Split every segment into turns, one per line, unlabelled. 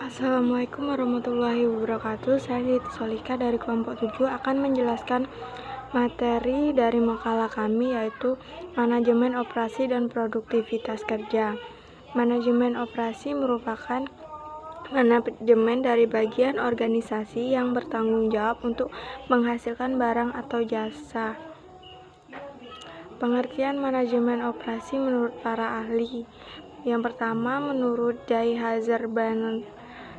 Assalamualaikum warahmatullahi wabarakatuh. Saya Siti Solika dari kelompok 7 akan menjelaskan materi dari makalah kami, yaitu manajemen operasi dan produktivitas kerja. Manajemen operasi merupakan manajemen dari bagian organisasi yang bertanggung jawab untuk menghasilkan barang atau jasa. Pengertian manajemen operasi menurut para ahli. Yang pertama, menurut Jay Hazer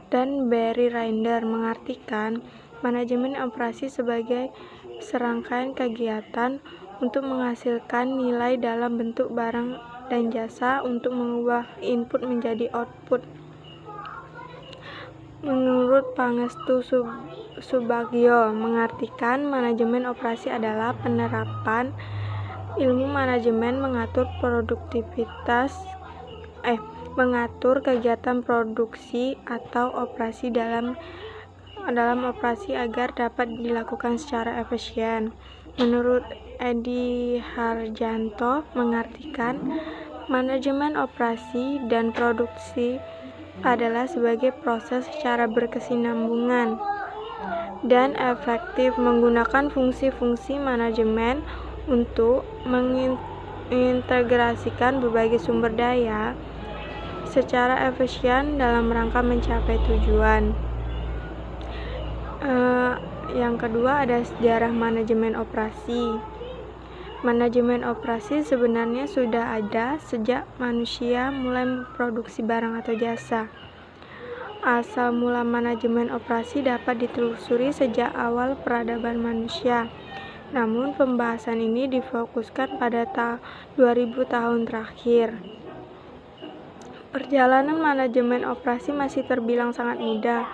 dan Barry Reinder, mengartikan manajemen operasi sebagai serangkaian kegiatan untuk menghasilkan nilai dalam bentuk barang dan jasa untuk mengubah input menjadi output. Menurut Pangestu Subagio, mengartikan manajemen operasi adalah penerapan ilmu manajemen mengatur kegiatan produksi atau operasi dalam operasi agar dapat dilakukan secara efisien. Menurut Edi Harjanto, mengartikan manajemen operasi dan produksi adalah sebagai proses secara berkesinambungan dan efektif menggunakan fungsi-fungsi manajemen untuk mengintegrasikan berbagai sumber daya secara efisien dalam rangka mencapai tujuan. Yang kedua ada sejarah manajemen operasi. Manajemen operasi sebenarnya sudah ada sejak manusia mulai memproduksi barang atau jasa. Asal mula manajemen operasi dapat ditelusuri sejak awal peradaban manusia. Namun pembahasan ini difokuskan pada 2000 tahun terakhir. Perjalanan manajemen operasi masih terbilang sangat muda,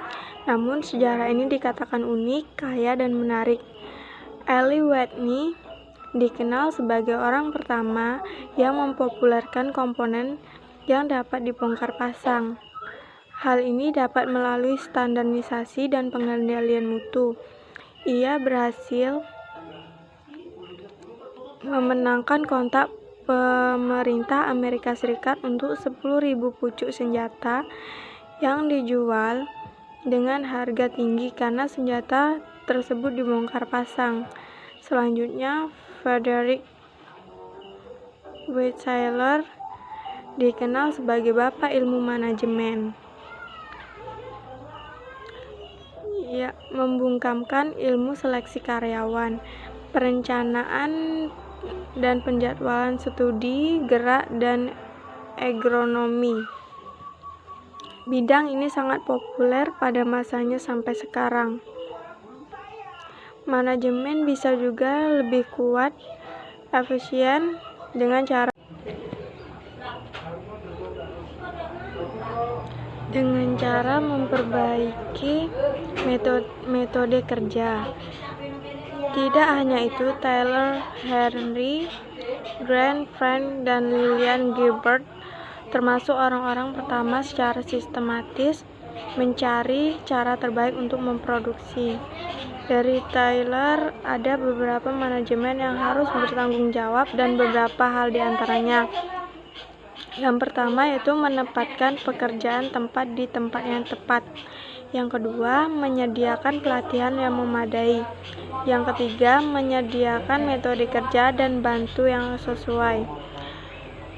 namun sejarah ini dikatakan unik, kaya, dan menarik. Eli Whitney dikenal sebagai orang pertama yang mempopulerkan komponen yang dapat dibongkar pasang. Hal ini dapat melalui standarisasi dan pengendalian mutu. Ia berhasil memenangkan kontrak pemerintah Amerika Serikat untuk 10.000 pucuk senjata yang dijual dengan harga tinggi karena senjata tersebut dibongkar pasang. Selanjutnya, Frederick Wetzler dikenal sebagai bapak ilmu manajemen. Ia membungkamkan ilmu seleksi karyawan, perencanaan dan penjadwalan studi gerak dan agronomi. Bidang ini sangat populer pada masanya sampai sekarang. Manajemen bisa juga lebih kuat, efisien dengan cara memperbaiki metode kerja. Tidak hanya itu, Taylor Henry, Grant Frank, dan Lillian Gilbert termasuk orang-orang pertama secara sistematis mencari cara terbaik untuk memproduksi. Dari Taylor, ada beberapa manajemen yang harus bertanggung jawab dan beberapa hal diantaranya. Yang pertama yaitu menempatkan pekerjaan tempat di tempat yang tepat. Yang kedua, menyediakan pelatihan yang memadai. Yang ketiga, menyediakan metode kerja dan bantu yang sesuai.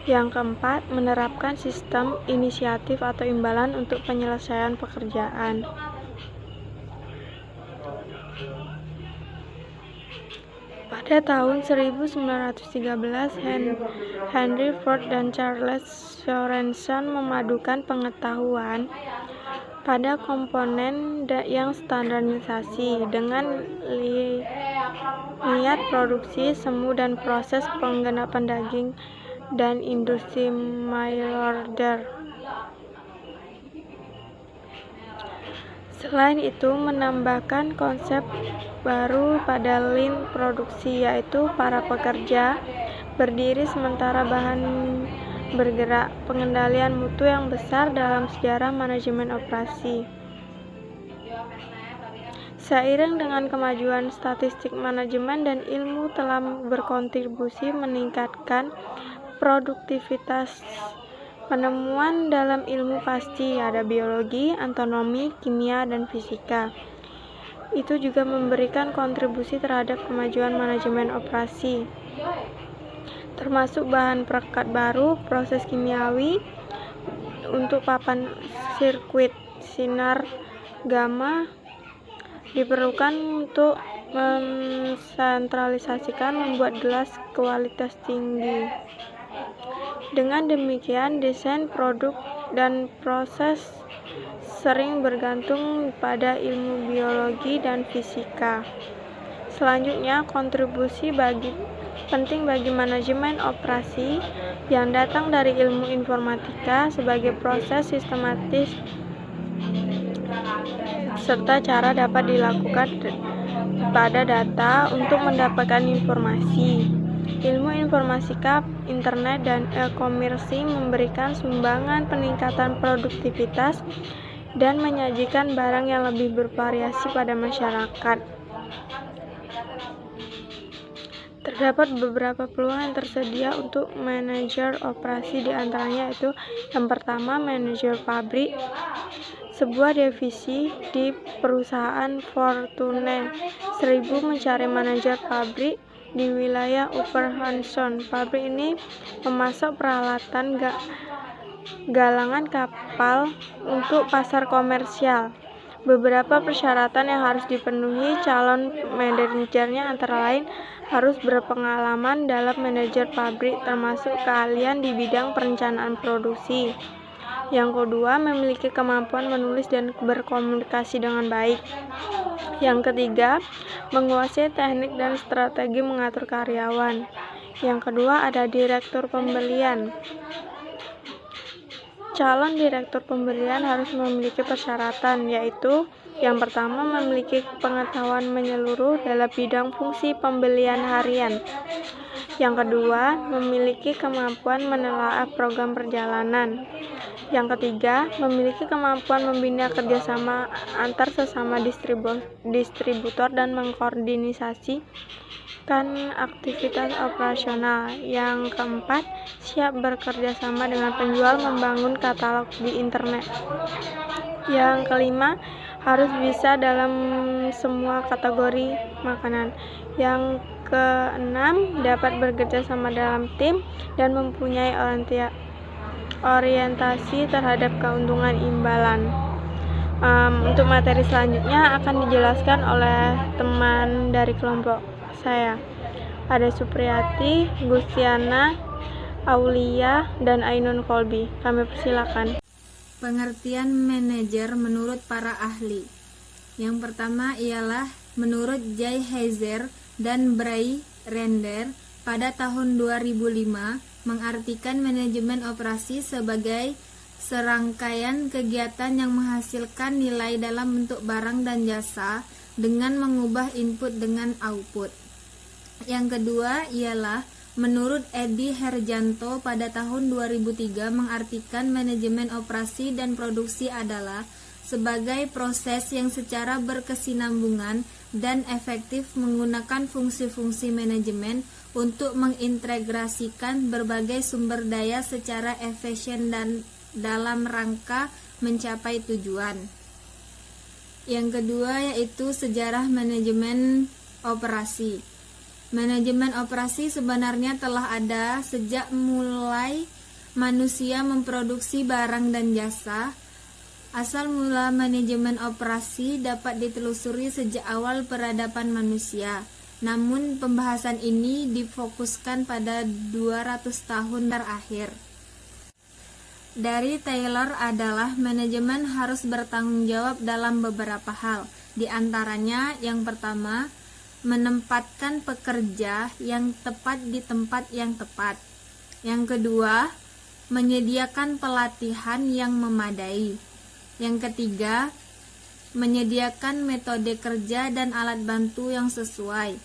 Yang keempat, menerapkan sistem inisiatif atau imbalan untuk penyelesaian pekerjaan. Pada tahun 1913, Henry Ford dan Charles Sorensen memadukan pengetahuan pada komponen yang standarisasi dengan niat produksi semu dan proses penggenapan daging dan industri mail-order. Selain itu, menambahkan konsep baru pada lin produksi, yaitu para pekerja berdiri sementara bahan bergerak, pengendalian mutu yang besar dalam sejarah manajemen operasi. Seiring dengan kemajuan statistik, manajemen dan ilmu telah berkontribusi meningkatkan produktivitas Penemuan dalam ilmu pasti ada biologi, anatomi, kimia, dan fisika. Itu juga memberikan kontribusi terhadap kemajuan manajemen operasi, termasuk bahan perekat baru, proses kimiawi untuk papan sirkuit sinar gamma diperlukan untuk mensentralisasikan membuat gelas kualitas tinggi. Dengan demikian, desain produk dan proses sering bergantung pada ilmu biologi dan fisika. Selanjutnya, kontribusi penting bagi manajemen operasi yang datang dari ilmu informatika sebagai proses sistematis serta cara dapat dilakukan pada data untuk mendapatkan informasi. Ilmu informatika, internet, dan e-komersi memberikan sumbangan peningkatan produktivitas dan menyajikan barang yang lebih bervariasi pada masyarakat. Terdapat beberapa peluang yang tersedia untuk manajer operasi, di antaranya itu yang pertama, manajer pabrik. Sebuah divisi di perusahaan Fortune 1000 mencari manajer pabrik di wilayah Upper Hudson. Pabrik ini memasok peralatan galangan kapal untuk pasar komersial. Beberapa persyaratan yang harus dipenuhi calon manajernya antara lain harus berpengalaman dalam manajer pabrik, termasuk keahlian di bidang perencanaan produksi. Yang kedua, memiliki kemampuan menulis dan berkomunikasi dengan baik. Yang ketiga, menguasai teknik dan strategi mengatur karyawan. Yang kedua, ada direktur pembelian. Calon direktur pembelian harus memiliki persyaratan, yaitu yang pertama, memiliki pengetahuan menyeluruh dalam bidang fungsi pembelian harian. Yang kedua, memiliki kemampuan menelaah program perjalanan. Yang ketiga, memiliki kemampuan membina kerjasama antar sesama distributor dan mengkoordinasikan aktivitas operasional. Yang keempat, siap bekerja sama dengan penjual membangun katalog di internet. Yang kelima, harus bisa dalam semua kategori makanan. Yang keenam, dapat bekerja sama dalam tim dan mempunyai orientasi terhadap keuntungan imbalan. Untuk materi selanjutnya akan dijelaskan oleh teman dari kelompok saya. Ada Supriyati, Gustiana, Aulia, dan Ainun Kolbi. Kami persilakan.
Pengertian manajer menurut para ahli. Yang pertama ialah menurut Jay Heiser dan Bray Render pada tahun 2005 mengartikan manajemen operasi sebagai serangkaian kegiatan yang menghasilkan nilai dalam bentuk barang dan jasa dengan mengubah input dengan output. Yang kedua ialah menurut Edi Herjanto pada tahun 2003 mengartikan manajemen operasi dan produksi adalah sebagai proses yang secara berkesinambungan dan efektif menggunakan fungsi-fungsi manajemen untuk mengintegrasikan berbagai sumber daya secara efisien dan dalam rangka mencapai tujuan. Yang kedua yaitu sejarah manajemen operasi. Manajemen operasi sebenarnya telah ada sejak mulai manusia memproduksi barang dan jasa. Asal mula manajemen operasi dapat ditelusuri sejak awal peradaban manusia. Namun pembahasan ini difokuskan pada 200 tahun terakhir. Dari Taylor adalah manajemen harus bertanggung jawab dalam beberapa hal. Di antaranya yang pertama, menempatkan pekerja yang tepat di tempat yang tepat. Yang kedua, menyediakan pelatihan yang memadai. Yang ketiga, menyediakan metode kerja dan alat bantu yang sesuai.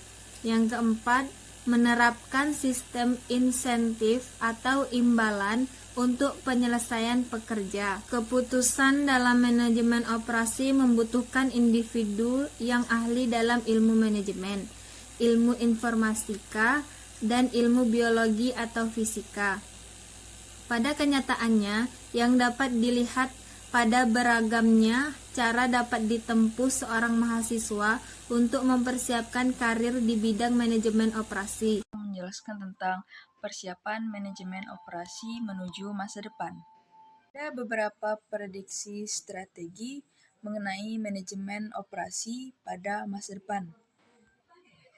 Yang keempat, menerapkan sistem insentif atau imbalan untuk penyelesaian pekerja. Keputusan dalam manajemen operasi membutuhkan individu yang ahli dalam ilmu manajemen, ilmu informatika, dan ilmu biologi atau fisika. Pada kenyataannya, yang dapat dilihat pada beragamnya cara dapat ditempuh seorang mahasiswa untuk mempersiapkan karir di bidang manajemen operasi.
Menjelaskan tentang persiapan manajemen operasi menuju masa depan. Ada beberapa prediksi strategi mengenai manajemen operasi pada masa depan.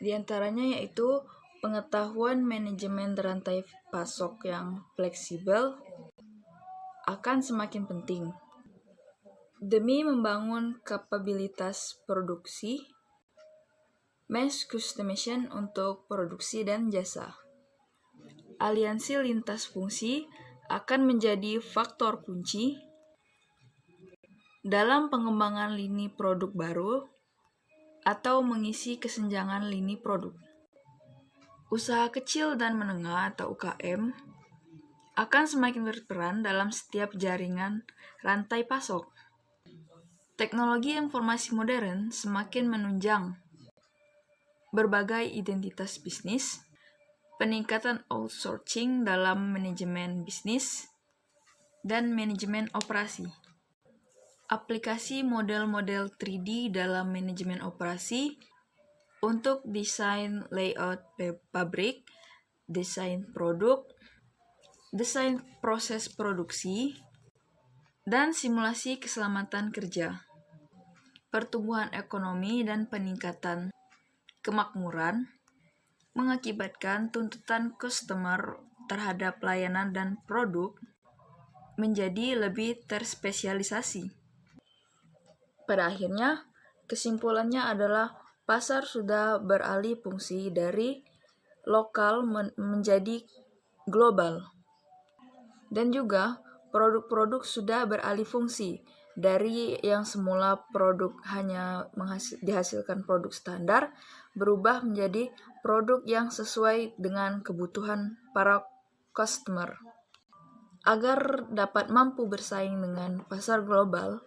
Di antaranya yaitu pengetahuan manajemen rantai pasok yang fleksibel akan semakin penting demi membangun kapabilitas produksi, mass customization untuk produksi dan jasa. Aliansi lintas fungsi akan menjadi faktor kunci dalam pengembangan lini produk baru atau mengisi kesenjangan lini produk. Usaha kecil dan menengah atau UKM akan semakin berperan dalam setiap jaringan rantai pasok. Teknologi informasi modern semakin menunjang berbagai identitas bisnis, peningkatan outsourcing dalam manajemen bisnis, dan manajemen operasi. Aplikasi model-model 3D dalam manajemen operasi untuk desain layout pabrik, desain produk, desain proses produksi, dan simulasi keselamatan kerja. Pertumbuhan ekonomi dan peningkatan kemakmuran mengakibatkan tuntutan customer terhadap layanan dan produk menjadi lebih terspesialisasi. Pada akhirnya, kesimpulannya adalah pasar sudah beralih fungsi dari lokal menjadi global. Dan juga produk-produk sudah beralih fungsi dari yang semula produk hanya dihasilkan produk standar berubah menjadi produk yang sesuai dengan kebutuhan para customer. Agar dapat mampu bersaing dengan pasar global,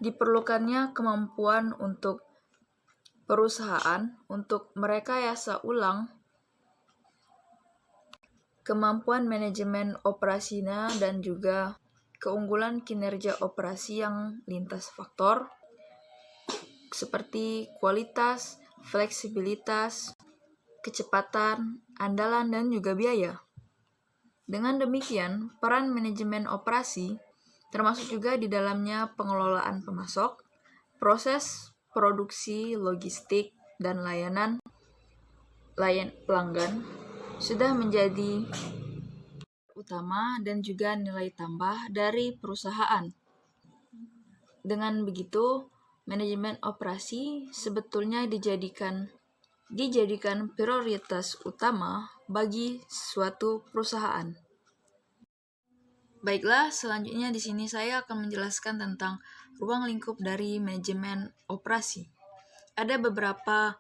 diperlukannya kemampuan untuk perusahaan untuk merekayasa ulang kemampuan manajemen operasinya dan juga keunggulan kinerja operasi yang lintas faktor seperti kualitas, fleksibilitas, kecepatan, andalan, dan juga biaya. Dengan demikian, peran manajemen operasi termasuk juga di dalamnya pengelolaan pemasok, proses produksi, logistik, dan layanan pelanggan sudah menjadi utama dan juga nilai tambah dari perusahaan. Dengan begitu, manajemen operasi sebetulnya dijadikan prioritas utama bagi suatu perusahaan. Baiklah, selanjutnya di sini saya akan menjelaskan tentang ruang lingkup dari manajemen operasi. Ada beberapa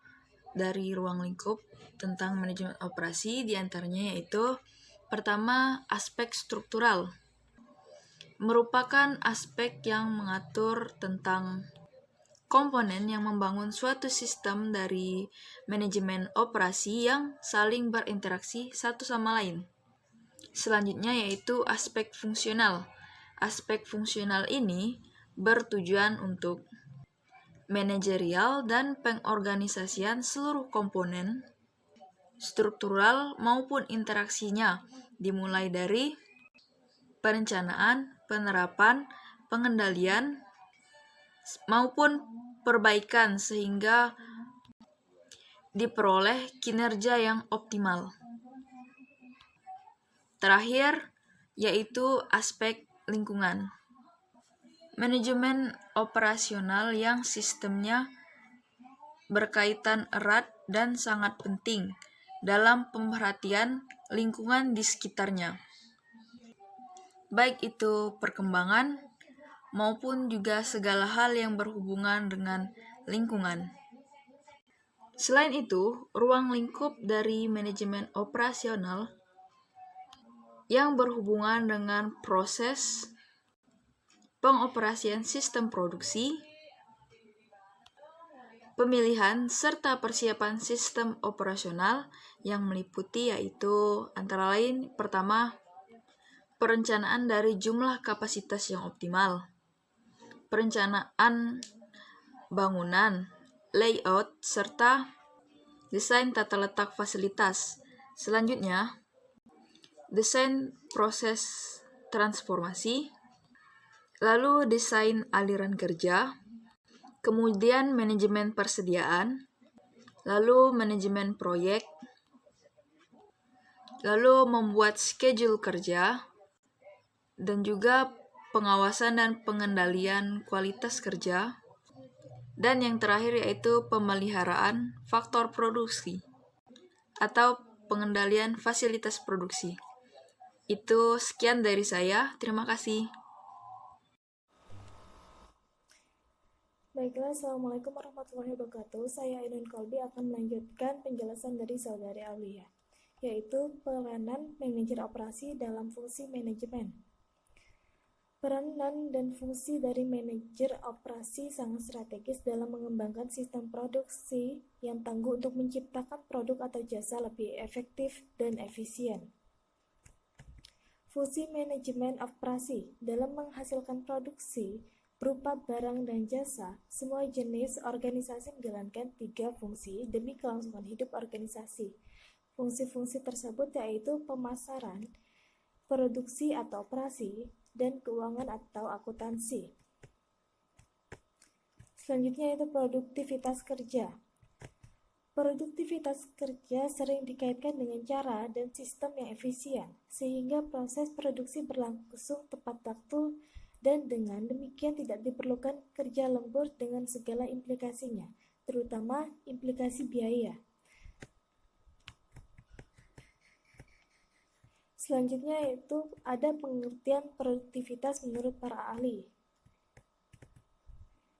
dari ruang lingkup tentang manajemen operasi, di antaranya yaitu pertama, aspek struktural. Merupakan aspek yang mengatur tentang komponen yang membangun suatu sistem dari manajemen operasi yang saling berinteraksi satu sama lain. Selanjutnya yaitu aspek fungsional. Aspek fungsional ini bertujuan untuk manajerial dan pengorganisasian seluruh komponen struktural maupun interaksinya, dimulai dari perencanaan, penerapan, pengendalian, maupun perbaikan sehingga diperoleh kinerja yang optimal. Terakhir, yaitu aspek lingkungan. Manajemen operasional yang sistemnya berkaitan erat dan sangat penting dalam pemerhatian lingkungan di sekitarnya. Baik itu perkembangan maupun juga segala hal yang berhubungan dengan lingkungan. Selain itu, ruang lingkup dari manajemen operasional yang berhubungan dengan proses pengoperasian sistem produksi, pemilihan serta persiapan sistem operasional yang meliputi yaitu antara lain pertama, perencanaan dari jumlah kapasitas yang optimal, perencanaan bangunan, layout, serta desain tata letak fasilitas. Selanjutnya, desain proses transformasi, lalu desain aliran kerja, kemudian manajemen persediaan, lalu manajemen proyek, lalu membuat schedule kerja, dan juga pengawasan dan pengendalian kualitas kerja, dan yang terakhir yaitu pemeliharaan faktor produksi atau pengendalian fasilitas produksi. Itu sekian dari saya, terima kasih.
Baiklah, Assalamualaikum warahmatullahi wabarakatuh. Saya Ainun Kolbi akan melanjutkan penjelasan dari Saudari Aulia, yaitu peranan manajer operasi dalam fungsi manajemen. Peranan dan fungsi dari manajer operasi sangat strategis dalam mengembangkan sistem produksi yang tangguh untuk menciptakan produk atau jasa lebih efektif dan efisien. Fungsi manajemen operasi dalam menghasilkan produksi berupa barang dan jasa. Semua jenis organisasi menjalankan 3 fungsi demi kelangsungan hidup organisasi. Fungsi-fungsi tersebut yaitu pemasaran, produksi atau operasi, dan keuangan atau akuntansi. Selanjutnya yaitu produktivitas kerja. Produktivitas kerja sering dikaitkan dengan cara dan sistem yang efisien, sehingga proses produksi berlangsung tepat waktu dan dengan demikian tidak diperlukan kerja lembur dengan segala implikasinya, terutama implikasi biaya. Selanjutnya yaitu ada pengertian produktivitas menurut para ahli,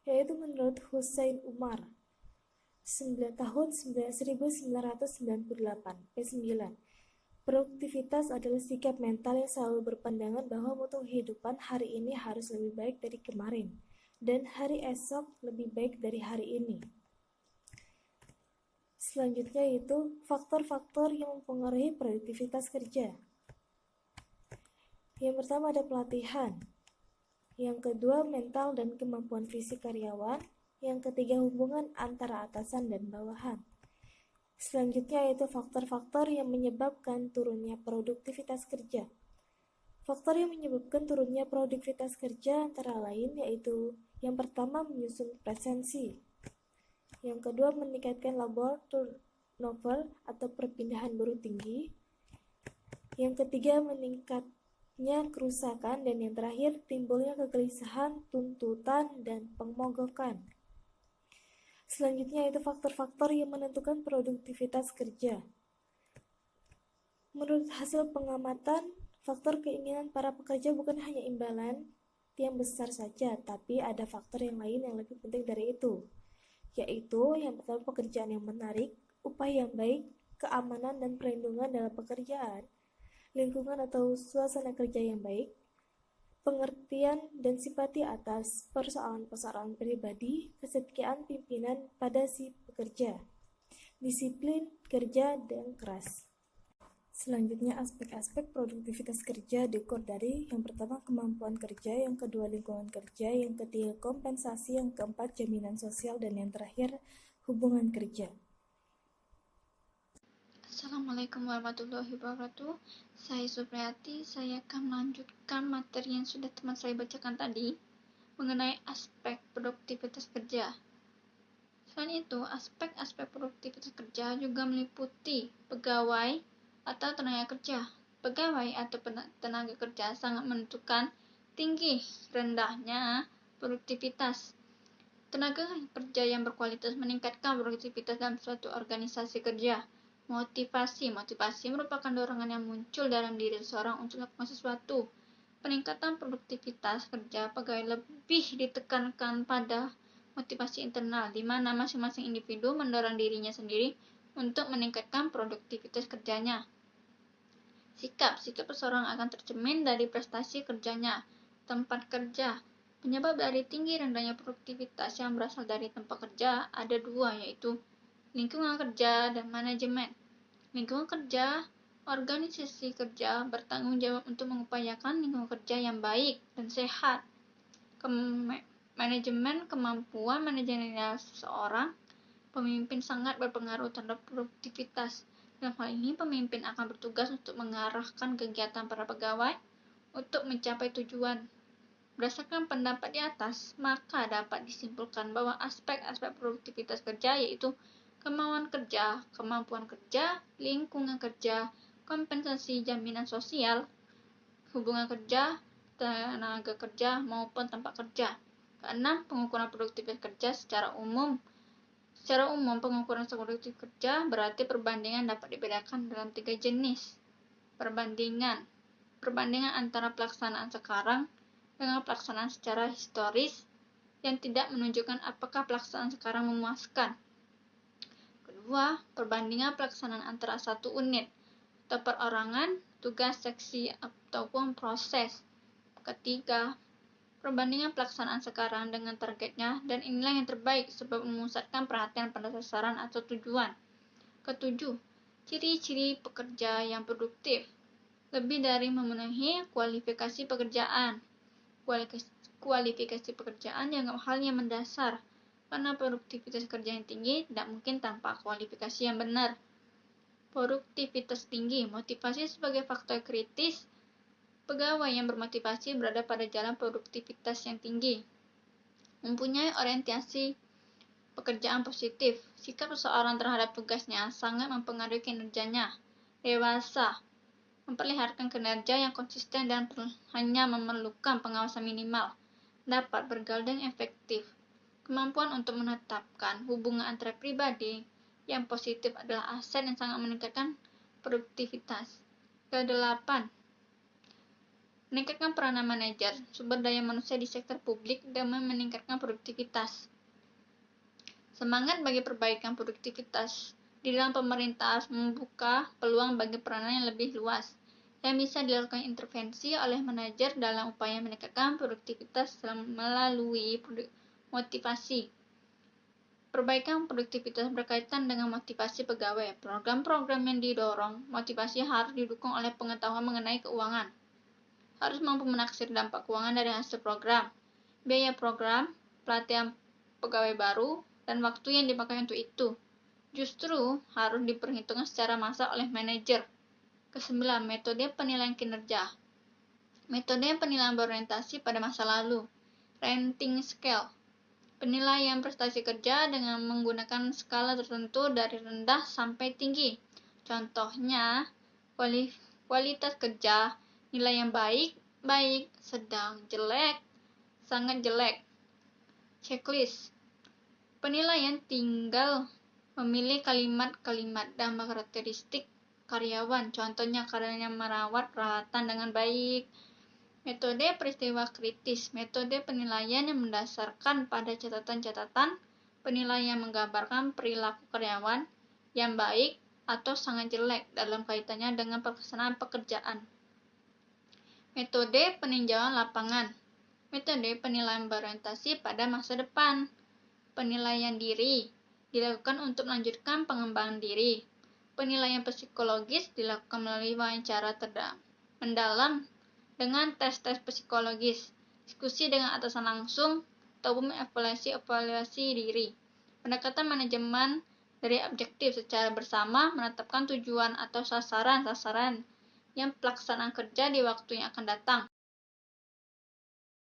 yaitu menurut Hussein Umar, tahun 1998, P9. Produktivitas adalah sikap mental yang selalu berpandangan bahwa mutu kehidupan hari ini harus lebih baik dari kemarin, dan hari esok lebih baik dari hari ini. Selanjutnya yaitu faktor-faktor yang mempengaruhi produktivitas kerja. Yang pertama ada pelatihan, yang kedua mental dan kemampuan fisik karyawan, yang ketiga hubungan antara atasan dan bawahan. Selanjutnya yaitu faktor-faktor yang menyebabkan turunnya produktivitas kerja. Faktor yang menyebabkan turunnya produktivitas kerja antara lain yaitu yang pertama menyusun presensi, yang kedua meningkatkan labor turnover atau perpindahan buruh tinggi, yang ketiga meningkatnya kerusakan, dan yang terakhir timbulnya kegelisahan, tuntutan, dan pemogokan. Selanjutnya yaitu faktor-faktor yang menentukan produktivitas kerja. Menurut hasil pengamatan, faktor keinginan para pekerja bukan hanya imbalan yang besar saja, tapi ada faktor yang lain yang lebih penting dari itu, yaitu yang pertama pekerjaan yang menarik, upah yang baik, keamanan dan perlindungan dalam pekerjaan, lingkungan atau suasana kerja yang baik, pengertian dan simpati atas persoalan-persoalan pribadi, kesetiaan pimpinan pada si pekerja, disiplin kerja dan keras. Selanjutnya aspek-aspek produktivitas kerja diukur dari yang pertama kemampuan kerja, yang kedua lingkungan kerja, yang ketiga kompensasi, yang keempat jaminan sosial, dan yang terakhir hubungan kerja.
Assalamualaikum warahmatullahi wabarakatuh. Saya Supriyati. Saya akan melanjutkan materi yang sudah teman saya bacakan tadi mengenai aspek produktivitas kerja. Selain itu, aspek-aspek produktivitas kerja juga meliputi pegawai atau tenaga kerja. Pegawai atau tenaga kerja sangat menentukan tinggi rendahnya produktivitas. Tenaga kerja yang berkualitas meningkatkan produktivitas dalam suatu organisasi kerja. Motivasi merupakan dorongan yang muncul dalam diri seseorang untuk melakukan sesuatu. Peningkatan produktivitas kerja pegawai lebih ditekankan pada motivasi internal, di mana masing-masing individu mendorong dirinya sendiri untuk meningkatkan produktivitas kerjanya. Sikap seseorang akan tercermin dari prestasi kerjanya. Tempat kerja. Penyebab dari tinggi rendahnya produktivitas yang berasal dari tempat kerja ada dua, yaitu lingkungan kerja dan manajemen. Lingkungan kerja Organisasi kerja bertanggung jawab untuk mengupayakan lingkungan kerja yang baik dan sehat. Manajemen kemampuan manajerial seseorang pemimpin sangat berpengaruh terhadap produktivitas. Dalam hal ini, pemimpin akan bertugas untuk mengarahkan kegiatan para pegawai untuk mencapai tujuan. Berdasarkan pendapat di atas, maka dapat disimpulkan bahwa aspek-aspek produktivitas kerja yaitu kemauan kerja, kemampuan kerja, lingkungan kerja, kompensasi jaminan sosial, hubungan kerja, tenaga kerja maupun tempat kerja. Keenam, pengukuran produktivitas kerja secara umum. Secara umum, pengukuran produktivitas kerja berarti perbandingan dapat dibedakan dalam 3 jenis. Perbandingan antara pelaksanaan sekarang dengan pelaksanaan secara historis yang tidak menunjukkan apakah pelaksanaan sekarang memuaskan. Kedua, perbandingan pelaksanaan antara satu unit atau perorangan, tugas, seksi, ataupun proses. Ketiga, perbandingan pelaksanaan sekarang dengan targetnya, dan inilah yang terbaik sebab memusatkan perhatian pada sasaran atau tujuan. Ketujuh, ciri-ciri pekerja yang produktif. Lebih dari memenuhi kualifikasi pekerjaan. Kualifikasi pekerjaan dianggap hal yang mendasar, karena produktivitas kerja yang tinggi tidak mungkin tanpa kualifikasi yang benar. Produktivitas tinggi, motivasi sebagai faktor kritis. Pegawai yang bermotivasi berada pada jalan produktivitas yang tinggi. Mempunyai orientasi pekerjaan positif. Sikap seseorang terhadap tugasnya sangat mempengaruhi kinerjanya. Dewasa, memperlihatkan kinerja yang konsisten dan hanya memerlukan pengawasan minimal. Dapat bergaul dan efektif. Kemampuan untuk menetapkan hubungan antara pribadi yang positif adalah aset yang sangat meningkatkan produktivitas. Kedelapan, meningkatkan peranan manajer sumber daya manusia di sektor publik demi meningkatkan produktivitas. Semangat bagi perbaikan produktivitas di dalam pemerintah membuka peluang bagi peranan yang lebih luas, yang bisa dilakukan intervensi oleh manajer dalam upaya meningkatkan produktivitas melalui motivasi. Perbaikan produktivitas berkaitan dengan motivasi pegawai. Program-program yang didorong motivasi harus didukung oleh pengetahuan mengenai keuangan. Harus mampu menaksir dampak keuangan dari hasil program, biaya program, pelatihan pegawai baru, dan waktu yang dipakai untuk itu. Justru harus diperhitungkan secara massal oleh manajer. Kesembilan, metode penilaian kinerja. Metode penilaian berorientasi pada masa lalu. Rating scale. Penilaian prestasi kerja dengan menggunakan skala tertentu dari rendah sampai tinggi. Contohnya, kualitas kerja, nilai yang baik, baik, sedang, jelek, sangat jelek. Checklist. Penilaian tinggal memilih kalimat-kalimat dan karakteristik karyawan. Contohnya, karyanya merawat peralatan dengan baik. Metode peristiwa kritis. Metode penilaian yang mendasarkan pada catatan-catatan penilaian menggambarkan perilaku karyawan yang baik atau sangat jelek dalam kaitannya dengan pelaksanaan pekerjaan. Metode peninjauan lapangan. Metode penilaian berorientasi pada masa depan. Penilaian diri dilakukan untuk melanjutkan pengembangan diri. Penilaian psikologis dilakukan melalui wawancara mendalam dengan tes-tes psikologis, diskusi dengan atasan langsung, ataupun evaluasi diri. Pendekatan manajemen dari objektif secara bersama menetapkan tujuan atau sasaran-sasaran yang pelaksanaan kerja di waktu yang akan datang.